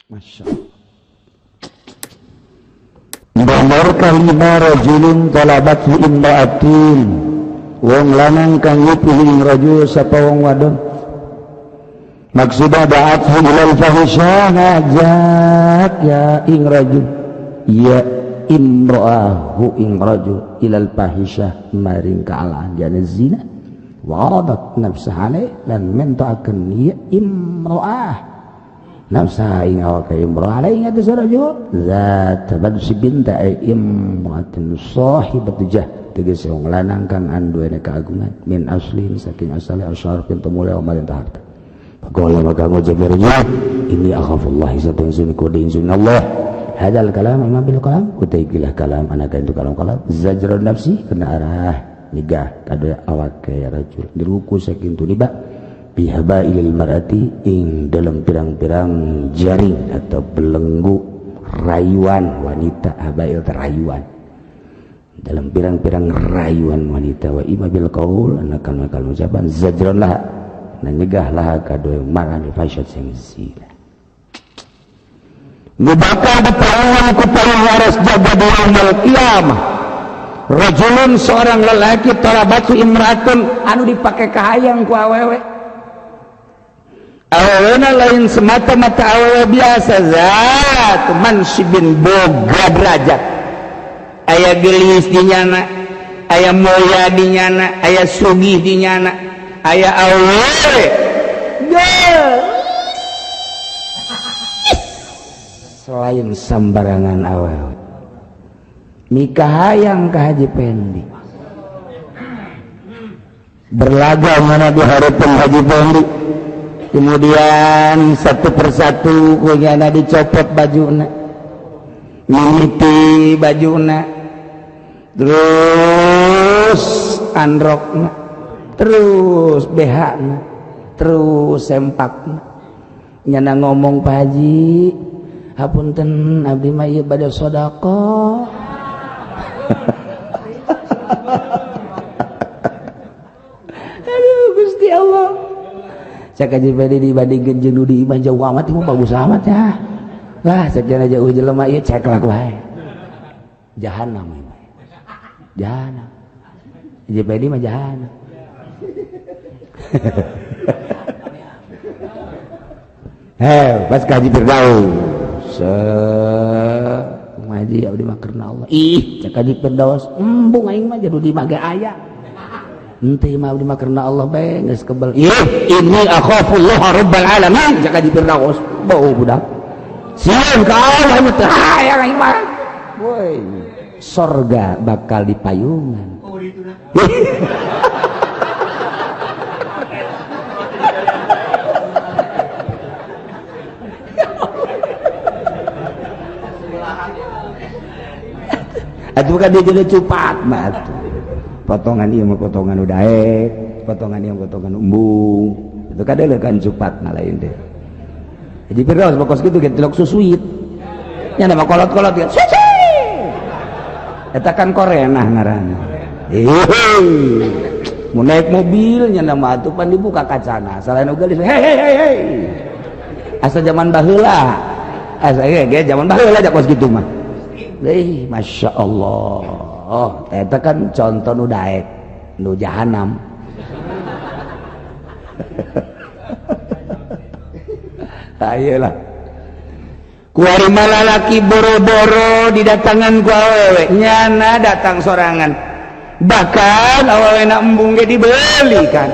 Masya Allah. Nomor kalima rajulun talabatu imra'atin, wong lanang kang nguping rajul sapa wong wadon. Maksudna da'athu ilal fahisyah, ngajak ya ing rajul ya imra'ahu ing rajul ilal fahisyah maring kaalaan jana zina wa adat nafsahane dan mentaakeun ya imra'ah nafsah ing awak imra'ah alai ingat sarajul zat badsi binta imra'atin sahibatu jah tegese wong lanang kang anduene kaagungan min aslin saking asale asyarfin tumule marinta harta. Qala maka ngujamirnya ini akhafullah satun sun kudin sunallah hadal kalam imam bil kalam utaikilah kalam anak itu kalam zajrun nafsi kena arah nigah kada awak kaya rajul diruku saking tuniba bihaba ilal marati ing dalam pirang-pirang jaring atau belenggu rayuan wanita habail terayuan dalam pirang-pirang rayuan wanita wa ima bil qaul anakan makal ucapan zajrun lah na nyegah lah kadoy marang fasyad sing zina nu bakal diparangan ku paras jaga di yaumul qiyamah rajulun seorang lelaki talabatu imra'atun anu dipake kahayang ku awewe awewena lain semata-mata awewe biasa zat mansibin boga derajat aya gelis di nyana aya moya di nyana aya sugih di nyana aya awewe selain sambarangan awewe mikahayang ka Haji Pendi berlaga mana di harapan Haji Pendi kemudian satu persatu kunyana dicopot bajuna mimiti bajuna terus androkna terus behakna terus sempakna nyana ngomong Pak Haji hapunten abdi mah ieu bade sedekah aduh Gusti Allah cak Haji Pedi dibandingkeun jeung nu di imah jauh amat ieu bagus amat ya lah sakjana jauh jelema ieu cek lah wae jahanam ieu jahanam Haji Pedi mah jahanam pas kaji Firdaus ngaji abdi mah karena Allah ih cek kaji Firdaus embung aing mah jadu di mage aya henteu mah abdi mah karena Allah bae geus kebal ih inni akhafullah rabbal alamin cek kaji Firdaus bau budak sieun ka Allah mah teu hayang aing mah woi surga bakal dipayungan oh dituna atuh kan dia jadi cupat mah potongan ieu mah potongan udaek potongan ieu potongan umbung itu kadang kan cupat na lain teh jadi Firdaus bokos kitu ge telok susuit nya nama kolot-kolot ya suci eta kan korenah ngaranna mun naik mobil nya nama atuh pan dibuka kacana selain ugal hei asa zaman baheula asa ge zaman baheula jak kos kitu mah Masya Allah itu kan contoh nu daek nu jahanam ayolah kuari malalaki boro-boro didatangan ku awewe nyana datang sorangan bahkan awewe nak embung ge dibeli kan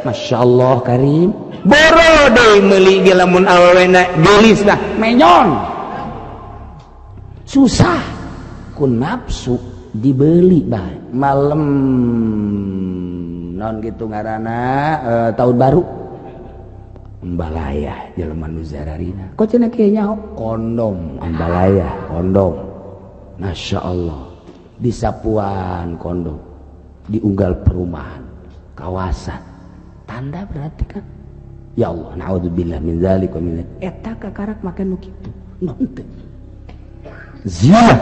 Masya Allah Karim boro deh meuli ge lamun awewe nak gelis nah menyon susah ku nafsu dibeli bae malam non gitu ngaranna tahun baru embalaya jelema nu zararina kok cenah kieu nyaho kondom embalaya kondom Masya Allah di sapuan kondom di unggal perumahan kawasan tanda berarti kan ya Allah naudzubillah min dzalik wa min eta kakarak make nu kitu non teh zina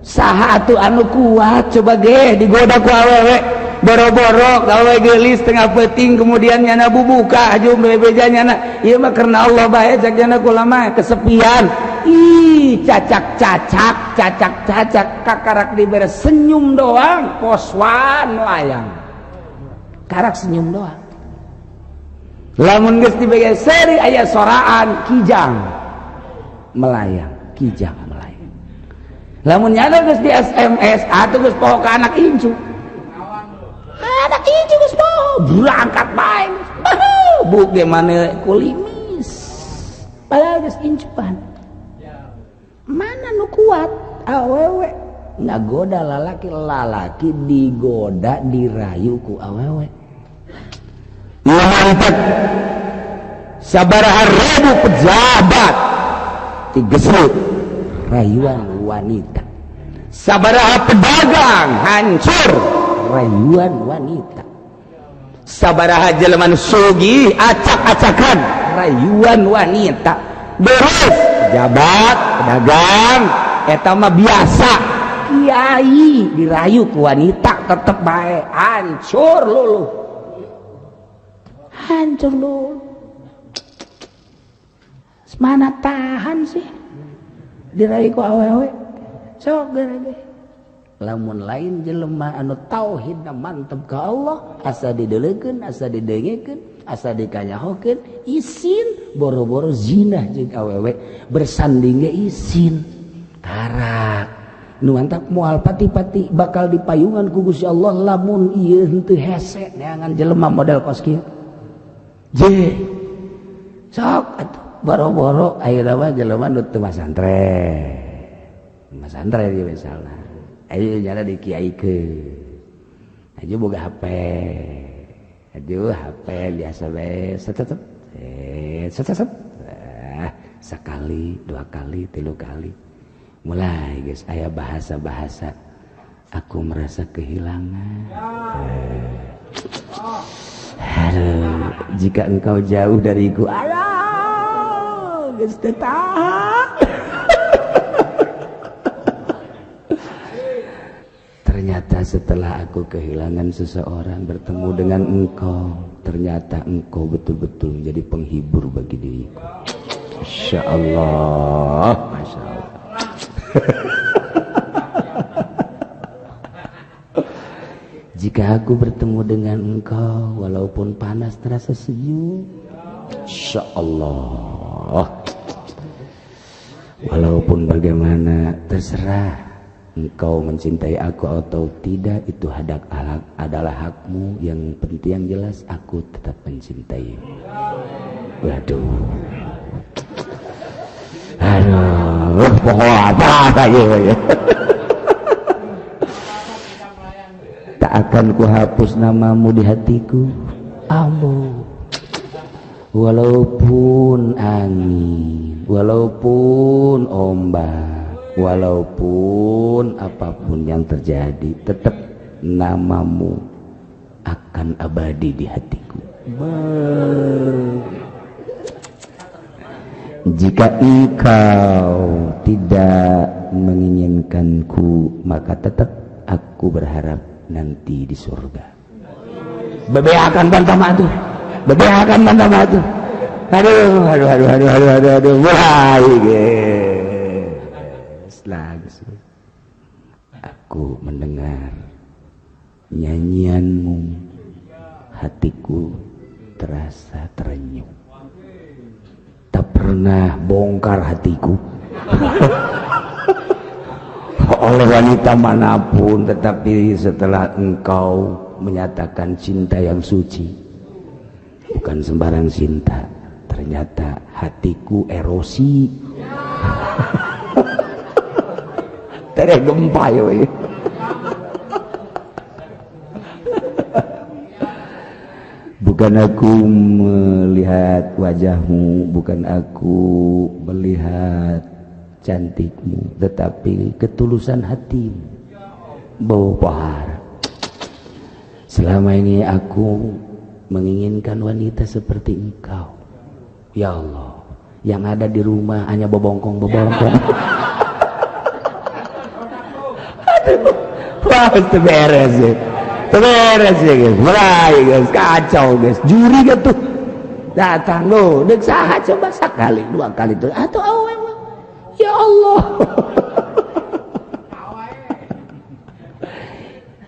saha atuh anu kuat coba ge digoda ku awewe boro-boro gawe geulis tengah peuting kemudian nyana bubuka aju bebeja nyana ieu mah karena Allah bae cak nyana kulama kesepian ih cacak kakarak dibere senyum doang poswan melayang karak senyum doang lamun geus dibege seri aya soraan kijang melayang lamun nyana geus di SMS atuh geus poho ka anak incu geus poho berangkat bae buk ge mane kulimis padahal geus incuan mana nu kuat awewe ngagoda lalaki digoda dirayu ku awewe mantep sabaraha ribu pejabat digesut rayuan wanita sabaraha pedagang hancur rayuan wanita sabaraha jelema sugih acak-acakan rayuan wanita beres pejabat pedagang eta mah biasa kiai dirayu ku wanita tetep bae hancur luluh mana tahan sih dirayu ku awewe sok gara-gara lamun lain jelema anu tauhidna mantep ka Allah asa dideuleukeun asa didengekeun asa dikanyahokeun isin boro-boro zina jeung awewe bersanding ge isin karak nu mantap moal pati-pati bakal dipayungan ku Gusti Allah lamun ieu henteu hese neangan jelema model kos kieu je sok atuh boro-boro ayeuna mah jelema nu teu masantren ieu misalna ayo nyana dikiaikeun aja boga HP biasa bae set sekali dua kali tilu kali mulai guys aya bahasa aku merasa kehilangan aduh jika engkau jauh dariku aduh geus teu tahan ternyata setelah aku kehilangan seseorang bertemu dengan engkau ternyata engkau betul-betul menjadi penghibur bagi diriku. Masya Allah jika aku bertemu dengan engkau walaupun panas terasa sejuk Masya Allah walaupun bagaimana terserah engkau mencintai aku atau tidak itu adalah hakmu yang penting yang jelas aku tetap mencintai. Waduh pokok apa ya tak akan kuhapus namamu di hatiku ambo walaupun angin walaupun ombak walaupun apapun yang terjadi tetap namamu akan abadi di hatiku. Jika engkau tidak menginginkanku maka tetap aku berharap nanti di surga. Bebeakan bantah matu aduh mulai lagi aku mendengar nyanyianmu hatiku terasa terenyuh tak pernah bongkar hatiku oleh wanita manapun tetapi setelah engkau menyatakan cinta yang suci bukan sembarang cinta ternyata hatiku erosi tereh gempa ya bukan aku melihat wajahmu bukan aku melihat cantikmu tetapi ketulusan hatimu bau pahar selama ini aku menginginkan wanita seperti engkau ya Allah yang ada di rumah hanya bobongkong wah itu beres ya beres ya guys, mulai guys, kacau guys, juri gitu datang lo, dek saha coba sekali, 2 kali tuh, atau awe ya Allah.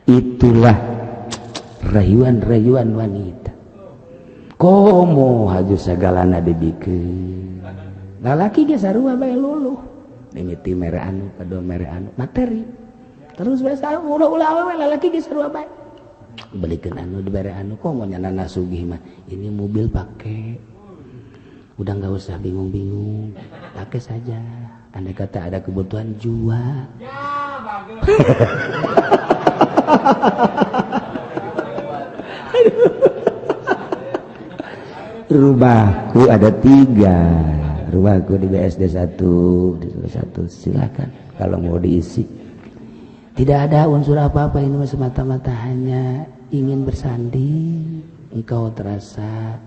Itulah rayuan-rayuan wanita. Komo haju segalana dibikeun. Lalaki ge sarua bae luluh. Mimiti mere anu kado mere anu materi. Terus bae sarua ulah awewe lalaki ge sarua bae. Belikeun anu dibere anu komo nyanana sugih mah. Ini mobil pakai. Udah enggak usah bingung-bingung. Pakai saja. Andai kata ada kebutuhan jual. Ya, bagus. Rumahku ada 3, rumahku di BSD 1, di 1, silakan kalau mau diisi. Tidak ada unsur apa-apa, ini semata-mata hanya ingin bersanding. Engkau terasa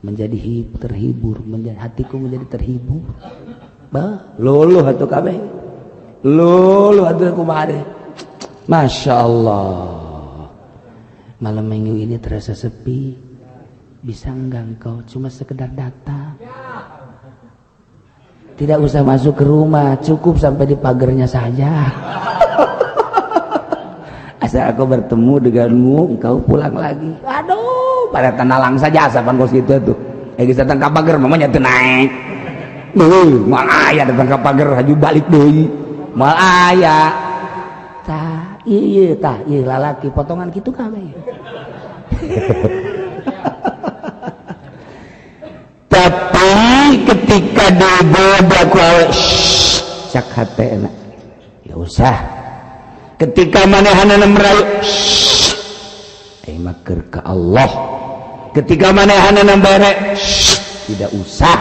menjadi terhibur, hatiku menjadi terhibur. Bah, luluh atuh kabeh, luluh atuh kumaha. Masya Allah, malam minggu ini terasa sepi. Bisa enggak engkau cuma sekedar datang, tidak usah masuk ke rumah, cukup sampai di pagarnya saja. Asal aku bertemu denganmu, engkau pulang lagi. Aduh, pada tenalang saja asapan kos gitu tuh. Kita datang ke pagar, mamanya tuh naik. Mal ayah datang ke pagar, haju balik deh. Mal ayah. Iya lalaki potongan gitu kabeh. Tapi ketika diboda ku awe sak hatena ya usah. Ketika manehana merayu mah keur ka Allah. Ketika manehana bare tidak usah.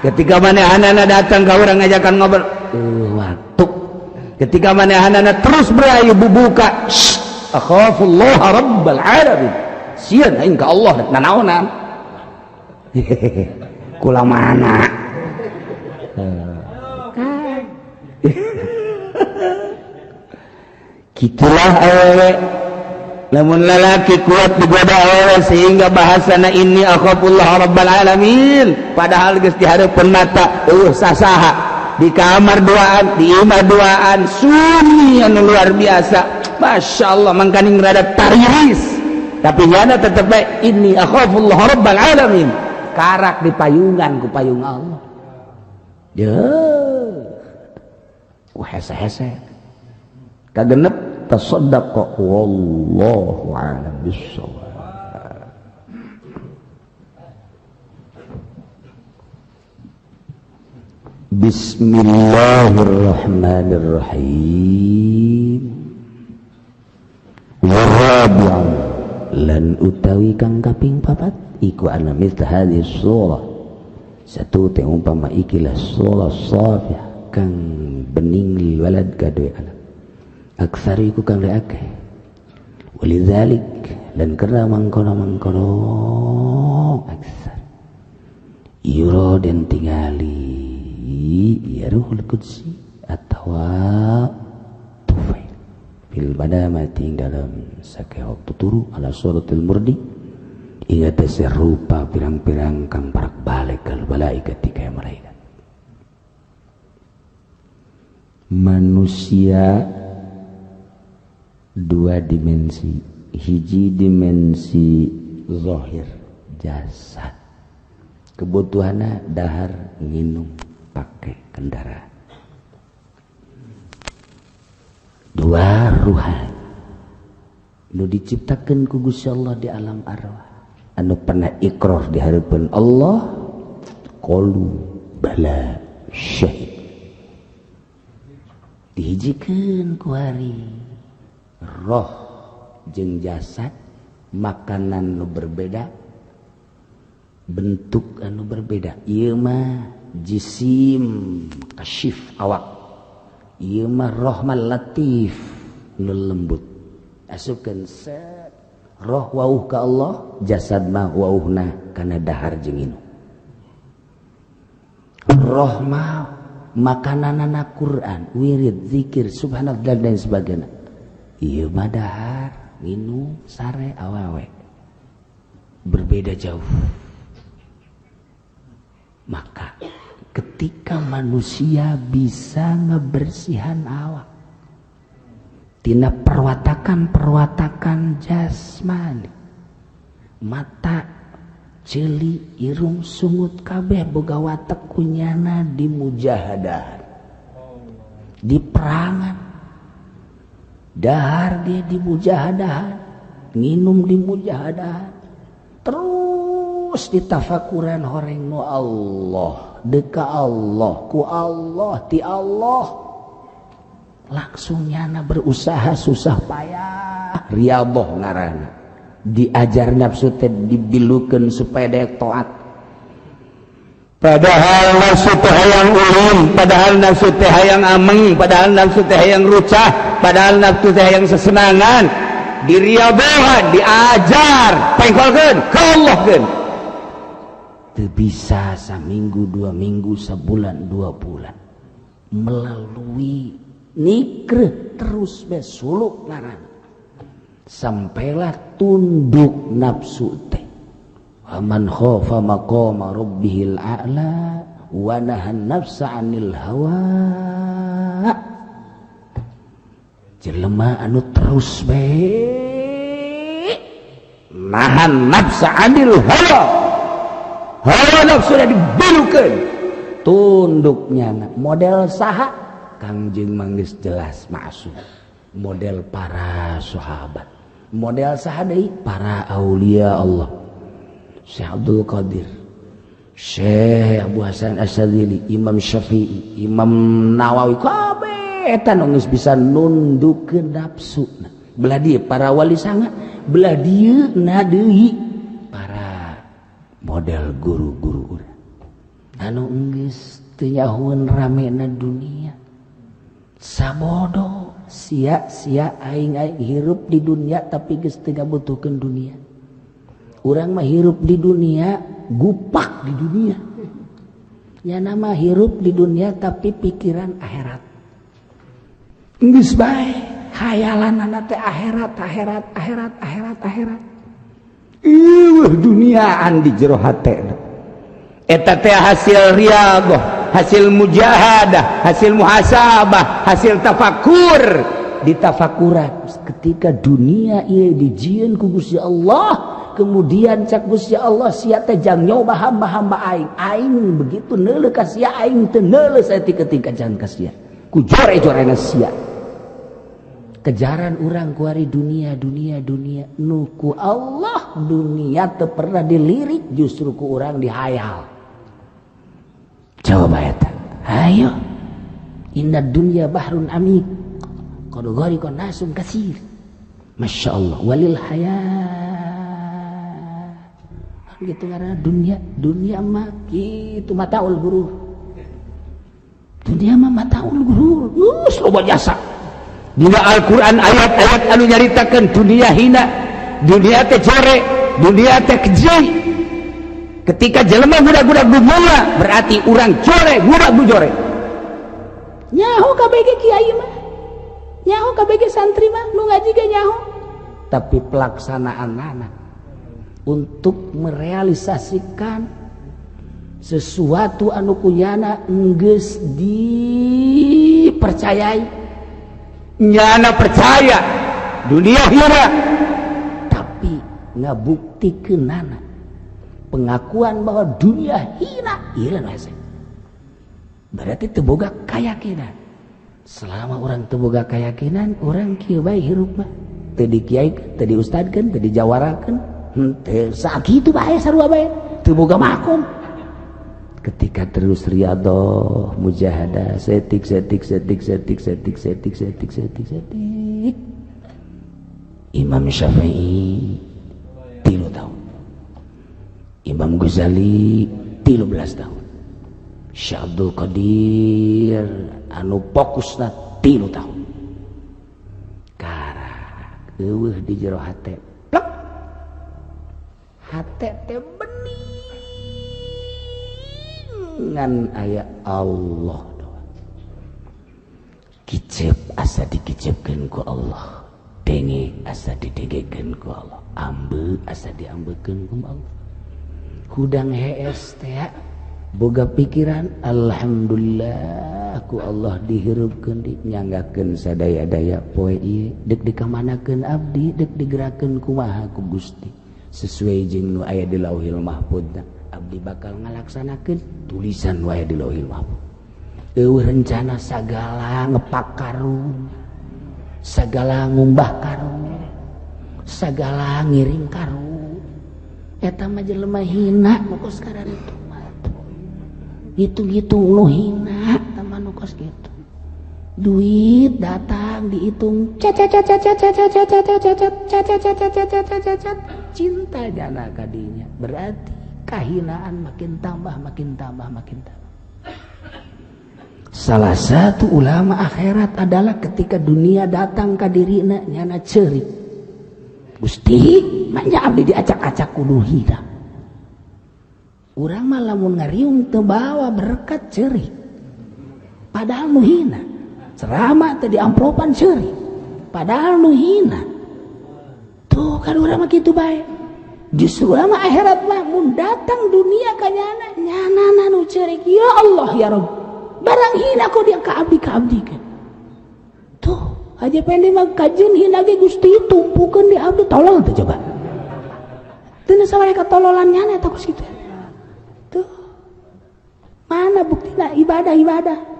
Ketika manehana datang ka urang ngajakan ngobrol waktu. Ketika manehana terus berayu bubuka akhafullah rabbal alamin, sieun aing ka Allah nanaonan. Kula mana gitulah awewe, lamun lalaki kuat digoda awewe sehingga bahasana ini akhafullah rabbal alamin, padahal geus di hareupeun mata sasaha di kamar duaan, di imah duaan, sunyi anu luar biasa. Masya Allah, mangkaning rada tariris, tapi nyana tetep baik ini akhafullah rabbal alamin, karak di payungan ku payung Allah. Ku hese-hese kagenep tasaddaqa wallahu a'lam bissawab. Bismillahirrahmanirrahim. Warabi'an lan utawi kang kaping 4 iku ana mithla hadhihi surah, satu teh umpama ikilah surah Shafiyah kang bening lil walad kadue anak. Aksari iku kang akeh. Walidzalik lan karena mangkono aksar. Yura den tingali ya Ruhul Qudsi atau Tufail fil badamati dalam sakeok tuturu ala suratul murdi ingat serupa pirang-pirang kang parak balik kal malaikat ketika malaikat. Manusia 2 dimensi, hiji dimensi zahir jasad, kebutuhanna dahar nginum pakai kendaraan. 2 ruhan nu diciptakeun ku Gusti Allah di alam arwah, anu pernah iqrar di hareupeun Allah, qalu bala syahid, dihijikeun ku hari roh jeung jasad, makanan nu berbeda, bentuk anu berbeda. Ieu mah jisim kasyif awak, ieu mah rohman latif nu lembut. Asupkeun roh wauh ka Allah, jasad mah wauhna kana dahar jeung inum. Roh mah makananana Quran, wirid, zikir, subhanallah dan sebagainya. Ieu mah dahar minum sare awewe berbeda jauh. Maka ketika manusia bisa ngebersihan awak tina perwatakan jasmani, mata, celi, irung, sungut kabeh boga watek kunyana di mujahadah, di perangan, dahar dia di mujahadah, nginum di mujahadah, terus ditafakuran horeng nu Allah, deka Allah, ku Allah, ti Allah. Langsung nyana berusaha susah payah riaboh ngaranna diajar nafsu teh dibilukeun supaya daek taat, padahal nafsu teh hayang ulun, padahal nafsu teh hayang ameng, padahal nafsu teh hayang rucah, padahal nafsu teh hayang sesenangan, diriabohan diajar pengkolkeun kaallahkeun teu bisa saminggu 2 minggu sabulan 2 bulan melalui nikreh terus besuluk ngaran sampailah tunduk nafsu teh. Aman khafa maqama rabbihil a'la wa nahan nafsa 'anil hawa. Jelema anu terus bae nahan nafsa 'anil hawa. Hawa nafsu dibilukeun tunduknya model saha Kangjeng manggeus jelas maksud model para sahabat, model sahabat para aulia Allah, Syekh Abdul Qadir, Syekh Abu Hasan Asyadzili, Imam Syafi'i, Imam Nawawi, kabeh eta nu geus bisa nundukkeun nafsuna. Belah dieu para wali sanga, belah dieu na deui para model guru-guru urang anu geus teu nyahoeun ramena dunia. Sabodo sia-sia aing hirup di dunia tapi geus teu ngabutuhkeun dunia. Urang mah hirup di dunia gupak di dunia. Nyana mah hirup di dunia tapi pikiran akhirat. Geus bae hayalanana teh akhirat. Duniaan di jero hatena. Eta teh hasil riyadhah, hasil mujahadah, hasil muhasabah, hasil tafakur. Ditafakuran ketika dunia ieu dijieun ku Gusti Allah, kemudian cak Gusti Allah sia teh jang nyoba hamba-hamba aing begitu neuleuh ka sia aing teu neuleuh saeutik-eutik jang ka sia ku jore-jorena sia. Kejaran urang ku ari dunia nu ku Allah dunia teu pernah dilirik, justru ku urang dihayal. Coba eta, ayo inna dunya bahrun amik qad ghariqa nasun katsir. Masya Allah walil hayat gitu karena dunia mah kitu mataul gurur. Dunia mah mataul gurur geus loba jasa. Dina Al-Qur'an ayat-ayat anu nyaritakeun dunia hina, dunia teh jore, dunia teh keji. Ketika jelema budak-budak bunga berarti urang jore, budak bujore. Nyaho kabeh kiai mah, nyaho kabeh santri mah nu ngaji ge nyaho. Tapi pelaksanaanna untuk merealisasikan sesuatu anu kunyana geus dipercayai. Nyana percaya dunia hina, tapi ngabuktikeunana pengakuan bahwa dunia hina ieu hese. Berarti teu boga kayakinan. Selama orang teu boga kayakinan, urang kieu bae hirup mah teu dikiaikeun, teu diustadkeun, teu dijawarakeun, teu sakitu bae sarua bae, teu boga makom. Ketika terus riyadhah, mujahadah, setik. Imam Syafi'i 3 tahun. Imam Ghazali 13 tahun. Syekh Abdul Qadir anu fokusna 3 tahun. Karak eueuh di jero hate. Plek. Hate teh beningan aya Allah doang. Kicep asa dikicepkeun ku Allah. denge asa didengekeun ku Allah, ambe asa diambekeun ku Allah. Hudang hees teh boga pikiran alhamdulillah ku Allah dihirupkeun nyanggakeun sadaya-daya poe ieu deuk dikamanakeun abdi deuk digerakeun kumaha ku Gusti sesuai jeung nu aya di Lauhil Mahfuz. Abdi bakal ngalaksanakeun tulisan nu aya di Lauhil Mahfuz. Eueuh rencana sagala ngepak karung, sagala ngumbah karung, sagala ngiring karung. Eta mah jelema hina nu kos kararitu mah. Hitung-hitung nu hina teman nu kos kitu. Duit datang dihitung cinta jana kadinya. Berarti kahinaan makin tambah. Salah satu ulama akhirat adalah ketika dunia datang ka dirina nyana ceurik. Gusti, manya abdi diacak-acak kudu hina. Urang mah lamun ngariung teu bawa berkat ceurik. Padahal nu hina. Ceramah teh di amplopan ceurik. Padahal nu hina. Tuh kan urang mah kitu bae. Justru urang mah akhirat mah mun datang dunia ka nyana nu ceurik. Ya Allah ya Rabb. Barang hina kok dia ka abdi kan. Tuh aja pendek mah kajian hina ge Gusti tumpukeun di abdi tolol teh coba. Teu sabaraha katololannya nya eta kos kitu. Tuh. Mana buktina ibadah?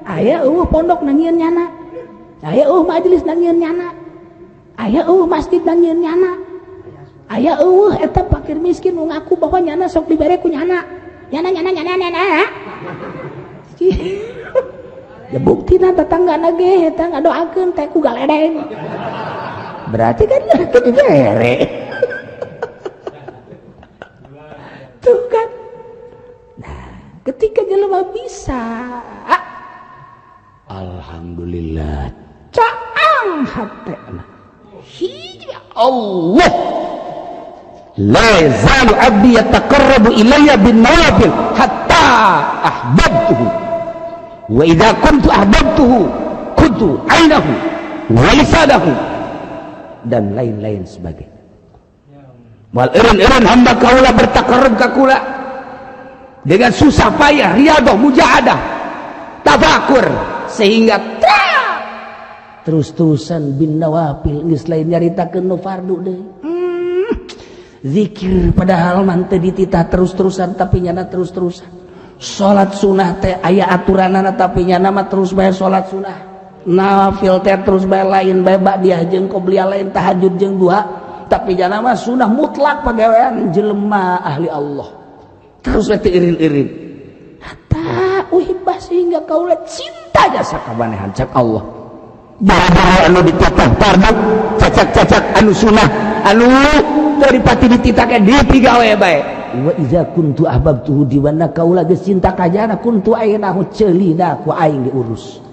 Aya eueuh pondok nangieun nyana. Aya eueuh majelis nangieun nyana. Aya eueuh masjid nangieun nyana. Aya eueuh eta fakir miskin nu ngaku bahwa nyana sok dibere ku nyana. Nyana. Ya buktina tetanggana ge eta ngadoakeun teh ku galedeng. Berarti kan kitu bere. Tuh kan. Nah, ketika jelema bisa alhamdulillah caang hatena. Ya Allah. La yazalu abdi yataqarrabu ilayya bin nawafil hatta ahbabtuhu. Wa idza kuntu ahbabtuhu kuntu ainahu wa lisanahu dan lain-lain sebagainya. Wal eureun hamba kaula bertakarrub ka kula dengan susah payah, riyadhah, mujahadah, tafakur sehingga terus-terusan bin nawafil geus lain nyaritakeun nu fardu deui. Zikir padahal mah teu dititah terus-terusan tapi nyana terus-terusan. Salat sunah teh aya aturanana tapi nyana mah terus bae salat sunah. Nafil teh terus bae lain bae ba'diyah jeung qobliyah lain tahajud jeung duha tapi nyana mah sunah mutlak pagawean jelema ahli Allah. Terus teh irin-irin. Hatta uhibah sehingga kaula cinta jasa kabanehan cak Allah. Bara-bara anu dititah fardu, cacak-cacak anu sunah, anu dipati dititahke dipigawe bae. Wa iza kuntu ahbabtuhu diwana kaula geus cinta ka jana kuntu ainahu ceulina ku aing diurus.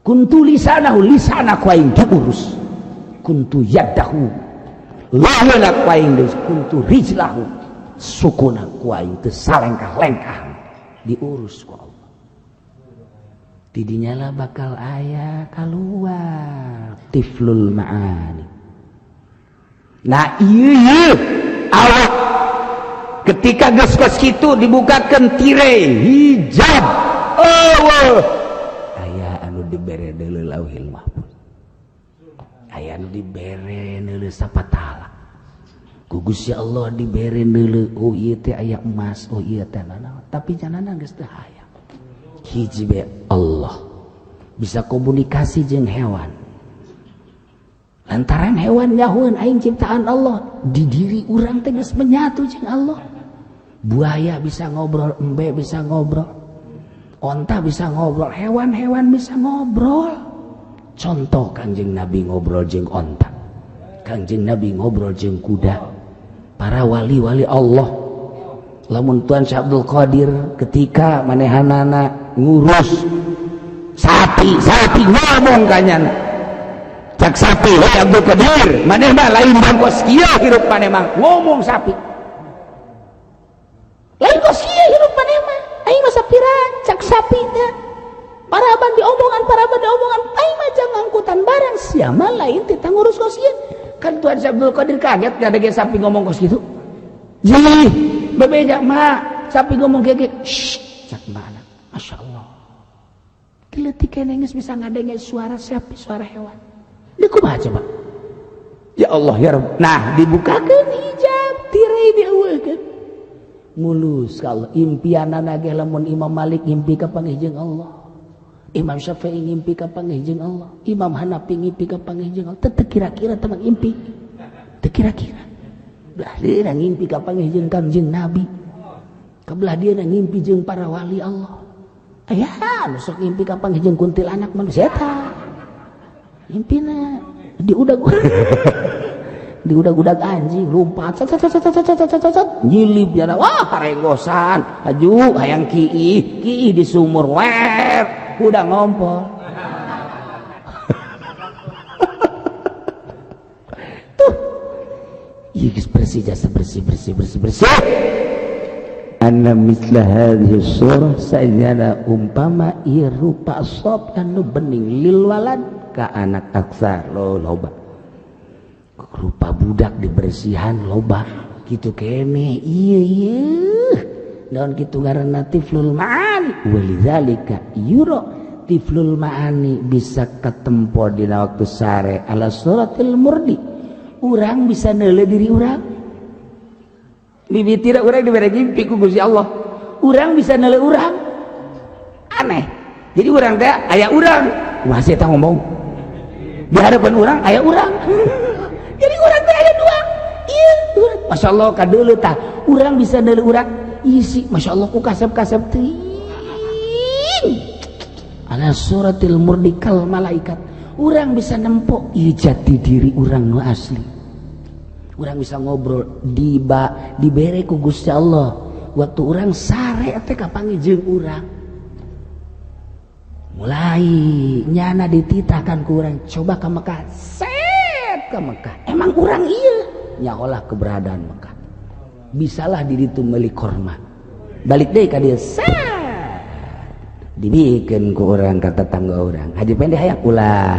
Kuntu lisanahu lisana ku aing diurus. Kuntu yadahu lahana ku aing diurus. Kuntu rijlahu sukuna ku aing teu salengkah-lengkah diurus ku Allah. Didinya lah bakal aya keluar tiflul ma'ani. Nah iya awak ketika geus kitu dibukakeun tirai hijab aya anu dibere deuleu Lauhil Mahfuz, aya anu dibere deuleu sapatala ku Gusti Allah dibere deuleu. Oh ieu teh aya emas, oh ieu teh naon, tapi janana geus teu aya. Hiji be Allah bisa komunikasi jeung hewan. Lantaran hewan nyahueun aing ciptaan Allah, di diri urang teh geus menyatu jeung Allah. Buaya bisa ngobrol, embe bisa ngobrol, onta bisa ngobrol, hewan-hewan bisa ngobrol. Contoh Kanjeng Nabi ngobrol jeung onta, Kanjeng Nabi ngobrol jeung kuda. Para wali-wali Allah, lamun Tuan Syekh Abdul Qadir ketika manehanana ngurus sapi ngomong kanyana cak sapi we Abdul Qadir maneh mah lain bangkos kieu hirup maneh mah ngomong sapi lain kos kieu hirup maneh mah aing mah sapira cak sapi teh paraban di omongan aing mah jangan ngangkut bukan barang siapa lain tentang ngurus kos ieu. Kan Tuan Abdul Qadir kaget kada ge sapi ngomong kos kitu. Ji, bebeja mak, sapi ngomong gege. Shh, cak mana? Masya Allah. Diletik kene geus bisa ngadenge suara sapi, suara hewan. Dia kumaha coba? Ya Allah ya Rabb. Nah, dibukakeun hijab, tirai dieuwekeun. Mulus ka Allah. Impianana ge lamun Imam Malik ngimpi ka panggih Allah. Imam Syafi'i ngimpi ka panggih Allah. Imam Hanafi ngimpi ka panggih Allah. Teu kira-kira teu ngimpi. Teu kira-kira. Belah dia ngimpi ka panggih Kangjeng Nabi. Kabelah dia ngimpi jeung para wali Allah. Aya nu sok ngimpi ka panggih kuntilanak manusia eta. Impina diudag-udag anjing lompat nyilip jana wah karenggosan aju hayang kiih di sumur wer udah ngompol tuh iya bersih jasa bersih anna misla hadhihi surah sayyana umpama ieu rupa sop anu bening lil walad ka anak aksar loba rupa budak dibersihan loba kitu kene ieu naon kitu ngaranna tiflul ma'ani walidzalika yura tiflul ma'ani bisa katempo dina waktu sare ala suratil murdi urang bisa neule diri urang mimiti urang dibere ngimpi ku Gusti Allah urang bisa neule urang aneh jadi urang teh aya urang masih eta ngomong di hadapan orang aya urang jadi urang teh aya dua ieu Masya Allah kadeuleu tah urang bisa neuleu urang isi Masya Allah ku kasep-kasep teuing ala suratil murdikal malaikat urang bisa nempo ieu jati diri urang nu asli urang bisa ngobrol dibere ku Gusti Allah waktu urang sare teh kapanggih jeung urang mulai nyana dititahkan ku urang coba ke Mekah set ke Mekah emang urang iya nyaolah keberadaan Mekah bisalah diri itu meuli korma balik deui ka dieu set dibikeun ku urang ka tetangga urang haji pendek hayang ulah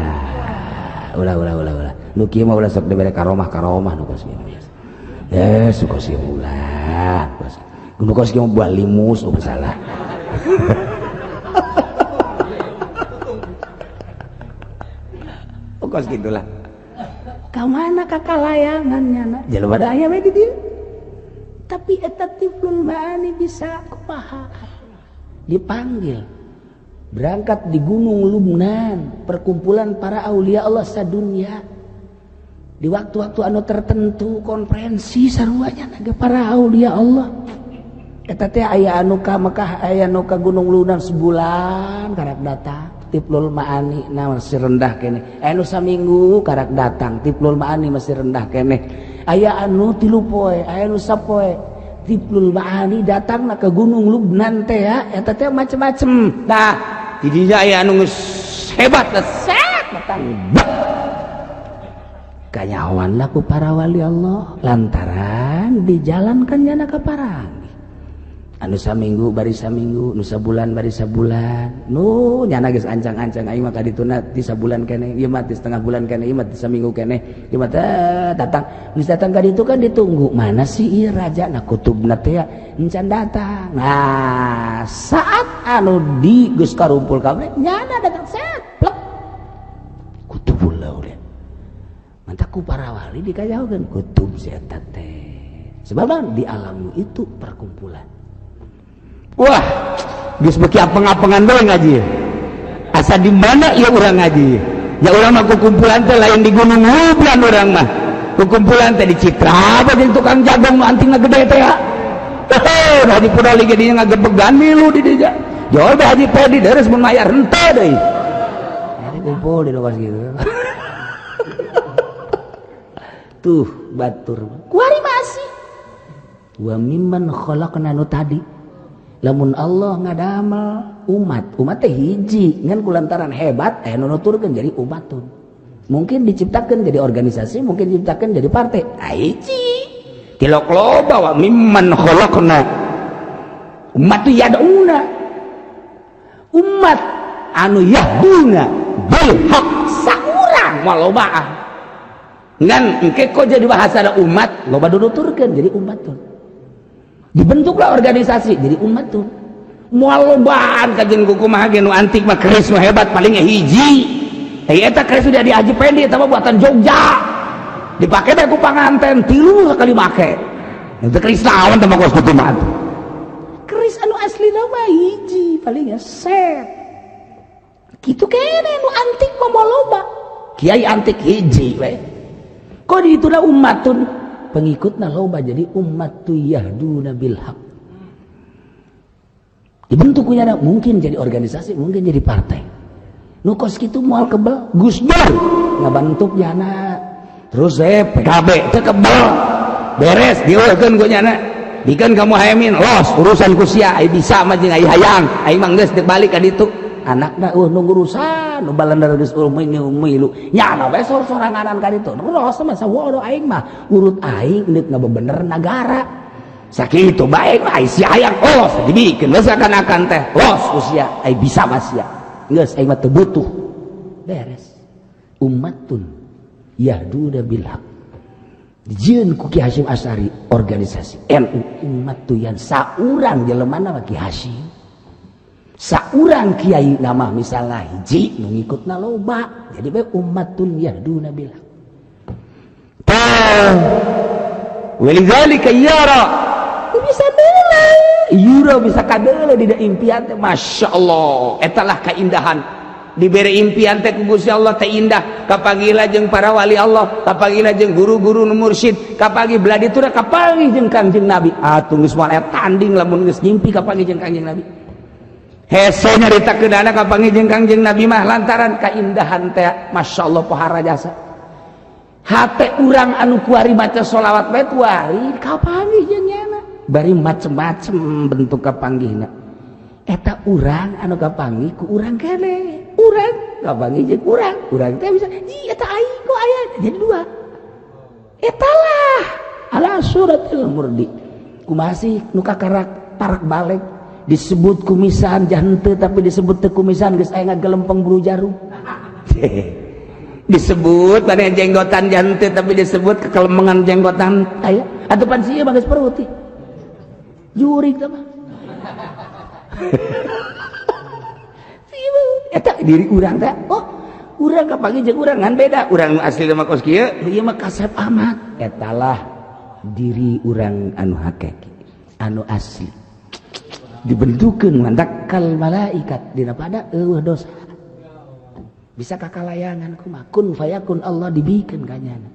nu kieu mah ulah sok dibere karomah nu kos kieu suka sieun ulah nu kos kieu mah buah limus masalah kos gitulah kamana kakalayangannya na jelema da aya we di dieu tapi eta tiflul ma'ani bisa kumaha dipanggil berangkat di Gunung Lubnan perkumpulan para aulia Allah sadunya di waktu-waktu anu tertentu konferensi saruanya naga para aulia Allah eta teh aya anu ka Mekah aya anu ka Gunung Lubnan sebulan karek datang Tiflul Ma'ani nah masih rendah kene anu saminggu karak datang Tiflul Ma'ani masih rendah kene aya anu 3 poe aya anu 10 poe Tiflul Ma'ani datang ke Gunung Lubnan teh ya eta teh macem-macem nah di dinya aya anu hebat set datang kanyawan ku para wali Allah lantaran dijalankannya na ka parang anu saminggu bari saminggu nu sabulan bari sabulan nu nyana geus ancang-ancang aing mah kadituna ti sabulan keneh ieu mah ti setengah bulan keneh ieu mah ti saminggu keneh ieu mah datang geus datang ka ditu kan ditunggu mana sih ieu raja na kutubna teh encan datang nah saat anu di geus karumpul kabeh nyana datang set plek kutubul laul mantap ku para wali dikayaokeun kutub si eta teh sebab di alam itu perkumpulan. Wah, geus beki apeng-apengan bae ngaji. Asa di mana ieu urang ngaji? Ya urang mah kumpulan teh lain di Gunung Lubnan urang mah. Kumpulan teh di Citra apa jeung tukang jagung antingna gede teh ya. Heh, Haji Pudali ge dinya ngagebegan milu di dinya. Jol Haji Pedi deres mun mayar henteu deui. Jadi kumpul di lokasi kitu. Tuh batur. Kuari masih. Wa mimman khalaqna nu tadi. Lamun Allah ngadamel umat teh hiji ngan kulantaran hebat nu nuturkeun jadi umatun mungkin diciptakan jadi organisasi mungkin diciptakan jadi partai hiji tilok loba wa mimman khalaqna umat tu yaduna umat anu yahduna bil haq saur urang moal lobaan ngan engke kok jadi bahasa umat loba duduturkeun jadi ummatun dibentuklah organisasi jadi ummatun moal lobaan kajen kumaha ge nu antik mah keris nu hebat paling hiji eta keris sudah diaji pendi eta mah buatan Jogja dipake teh ku panganten 3 kali make eta keris naon teh mah kos kudu mah keris anu asli mah hiji paling set kitu kene nu antik mah moal loba kiai antik hiji we kok dituna ummatun pengikutna loba jadi ummatu yahduna bil haq dibentuk kunyana mungkin jadi organisasi mungkin jadi partai nu kos kitu moal kebel Gus Dur ngabantuk jana terus PKB teu kebel beres dieukeun kunyana dikeun kamu hayamin los urusan ku sia ai bisa mah jeung ai hayang ai mah geus teu balik ka ditu anakna nunggu urusan nu balandar geus milu nyana we soranganan ka ditu los mah sawodo aing mah urut aing neuk ngabebener negara sakitu baik ai si hayang los dibikeun geus akan teh los usia ai bisa mah sia geus aing mah teu butuh beres ummatun yahduna bil haq dijieun ku Ki Hasyim Asy'ari organisasi NU ummatuyan saurang jelemana mah Ki Hasyim saurang kiai nama misalnya hiji nu ngikutna loba jadi bae ummatun yahduna bil haq walidzalika yara bisa deula yura bisa kadeula dina impian teh masyaallah etalah keindahan diberi impian teh ku Gusti Allah teh indah kapanggila jeung para wali Allah kapanggila jeung guru-guru nu mursyid kapagi bladiturna kapanggih jeung Kangjeng Nabi atuh geus moal tanding lamun geus ngimpi kapanggih jeung Kangjeng Nabi hese nyarita keudana kapanggih jeung Kangjeng Nabi mah lantaran kaindahan teh masyaallah pohara jasa hate urang anu kuari maca sholawat bae kuari kapanggih jeung nyana bari macem-macem bentuk kapanggihna eta urang anu kapanggih ku urang kene urang kapanggih jeung urang teh bisa ji eta aing kok aya jadi 2 etalah ala suratil murdi kumaha sih nu kakarak tarak balik disebut kumisan jante tapi disebut teu kumisan geus aya ngagelempeng bulu jarum disebut mana jenggotan jante tapi disebut kekelempengan jenggotan aya atupan sieun mah geus perutih jurig mah eta diri urang teh oh urang kapanggih jeung urang ngan beda urang asli mah kos kieu ieu mah Kasep Ahmad etalah diri urang anu hakiki anu asli dibentukeun mantak kal malaikat dina pada eueuh dosa bisa kakalayangan kumaha kun fayakun Allah dibikeun kanyana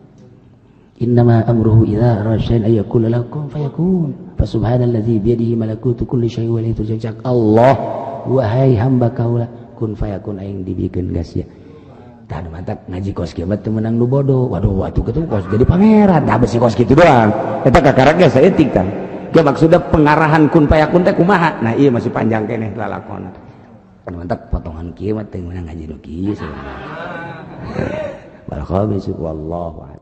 innama amruhu idza arada syai'an ay yaqula lahu kun fayakun fa subhanalladzi bi yadihi malakutu kulli syai'in wa la tujak Allah wahai hamba kaula kun fayakun aing dibikeun gasya tah mantap ngaji kos kieu mah teu meunang nu bodoh waduh atuh kitu kos jadi pangeran tah besi kos kitu doang eta kakaraga saeutik kan ya maksudnya pengarahan kun fayakun teh kumaha nah ieu masih panjang keneh lalakonna mantap potongan kieu mah teu meunang ngaji nu kieu sebenarnya wallahu wallahu